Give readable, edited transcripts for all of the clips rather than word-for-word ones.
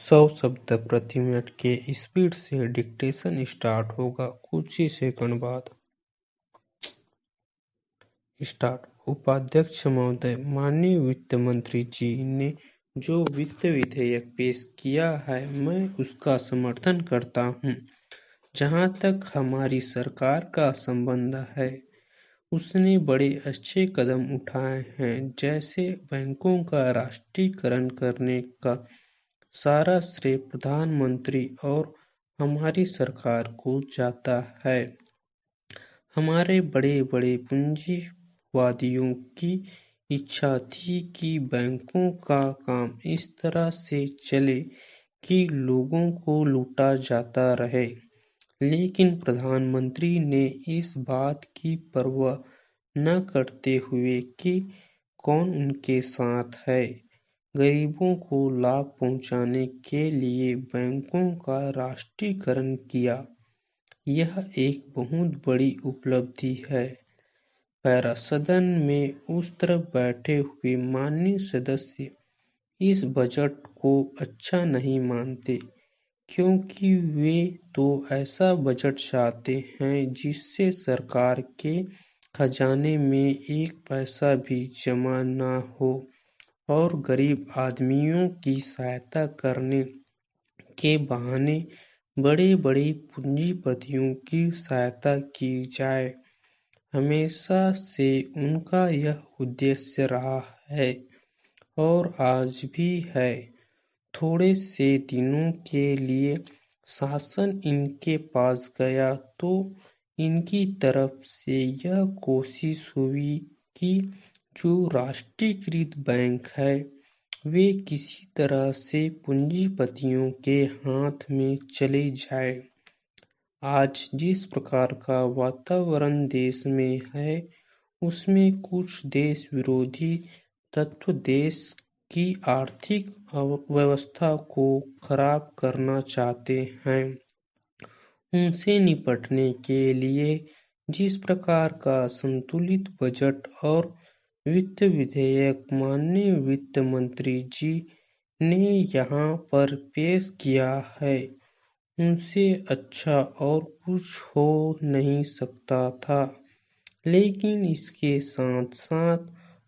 100 शब्द प्रति मिनट के स्पीड से डिक्टेशन स्टार्ट होगा कुछ ही सेकंड बाद। स्टार्ट। उपाध्यक्ष महोदय, माननीय वित्त मंत्री जी ने जो वित्त विधेयक पेश किया है मैं उसका समर्थन करता हूं। जहां तक हमारी सरकार का संबंध है, उसने बड़े अच्छे कदम उठाए हैं। जैसे बैंकों का राष्ट्रीयकरण करने का सारा श्रेय प्रधानमंत्री और हमारी सरकार को जाता है। हमारे बड़े-बड़े पूंजीवादियों की इच्छा थी कि बैंकों का काम इस तरह से चले कि लोगों को लूटा जाता रहे, लेकिन प्रधानमंत्री ने इस बात की परवाह न करते हुए कि कौन उनके साथ है, गरीबों को लाभ पहुंचाने के लिए बैंकों का राष्ट्रीयकरण किया। यह एक बहुत बड़ी उपलब्धि है। पैरा सदन में उस तरफ बैठे हुए माननीय सदस्य इस बजट को अच्छा नहीं मानते, क्योंकि वे तो ऐसा बजट चाहते हैं जिससे सरकार के खजाने में एक पैसा भी जमा न हो और गरीब आदमियों की सहायता करने के बहाने बड़े-बड़े पूंजीपतियों की सहायता की जाए। हमेशा से उनका यह उद्देश्य रहा है और आज भी है। थोड़े से दिनों के लिए शासन इनके पास गया तो इनकी तरफ से यह कोशिश हुई कि जो राष्ट्रीयकृत बैंक है वे किसी तरह से पूंजीपतियों के हाथ में चले जाए। आज जिस प्रकार का वातावरण देश में है, उसमें कुछ देश विरोधी तत्व देश की आर्थिक व्यवस्था को खराब करना चाहते हैं। उनसे निपटने के लिए जिस प्रकार का संतुलित बजट और वित्त विधेयक माननीय वित्त मंत्री जी ने यहाँ पर पेश किया है, उनसे अच्छा और कुछ हो नहीं सकता था। लेकिन इसके साथ साथ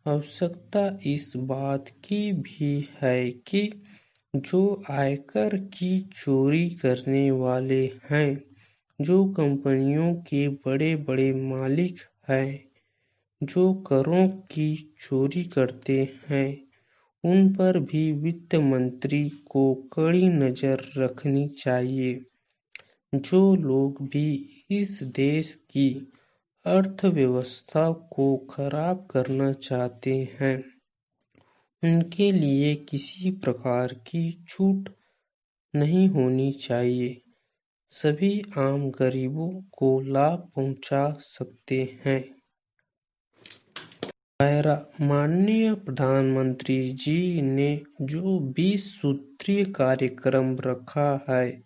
आवश्यकता इस बात की भी है कि जो आयकर की चोरी करने वाले हैं, जो कंपनियों के बड़े-बड़े मालिक हैं, जो करों की चोरी करते हैं, उन पर भी वित्त मंत्री को कड़ी नजर रखनी चाहिए। जो लोग भी इस देश की अर्थव्यवस्था को खराब करना चाहते हैं, उनके लिए किसी प्रकार की छूट नहीं होनी चाहिए। सभी आम गरीबों को लाभ पहुंचा सकते हैं। पैरा। माननीय प्रधानमंत्री जी ने जो 20 सूत्रीय कार्यक्रम रखा है,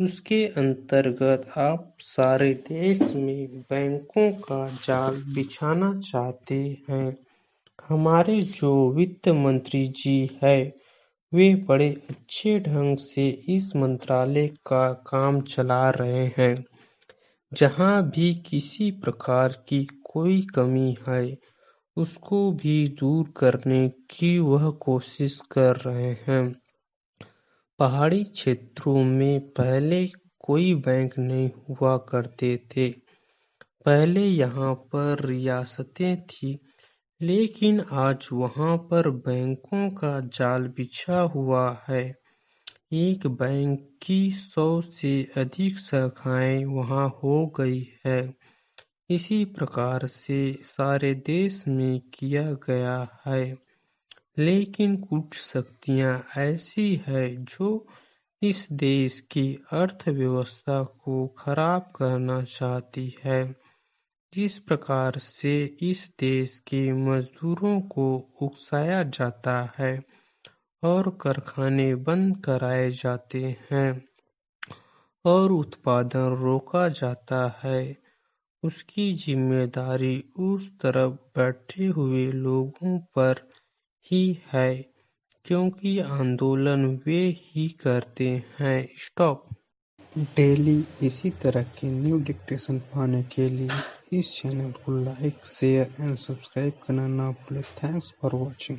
उसके अंतर्गत आप सारे देश में बैंकों का जाल बिछाना चाहते हैं। हमारे जो वित्त मंत्री जी है, वे बड़े अच्छे ढंग से इस मंत्रालय का काम चला रहे हैं। जहां भी किसी प्रकार की कोई कमी है, उसको भी दूर करने की वह कोशिश कर रहे हैं। पहाड़ी क्षेत्रों में पहले कोई बैंक नहीं हुआ करते थे। पहले यहाँ पर रियासतें थी, लेकिन आज वहाँ पर बैंकों का जाल बिछा हुआ है। एक बैंक की 100 से अधिक शाखाएं वहाँ हो गई है। इसी प्रकार से सारे देश में किया गया है, लेकिन कुछ शक्तियां ऐसी है जो इस देश की अर्थव्यवस्था को खराब करना चाहती है। जिस प्रकार से इस देश के मजदूरों को उकसाया जाता है और कारखाने बंद कराए जाते हैं और उत्पादन रोका जाता है, उसकी जिम्मेदारी उस तरफ बैठे हुए लोगों पर ही है, क्योंकि आंदोलन वे ही करते हैं। स्टॉप। डेली इसी तरह के न्यू डिक्टेशन पाने के लिए इस चैनल को लाइक, शेयर एंड सब्सक्राइब करना ना भूलें। Thanks for watching.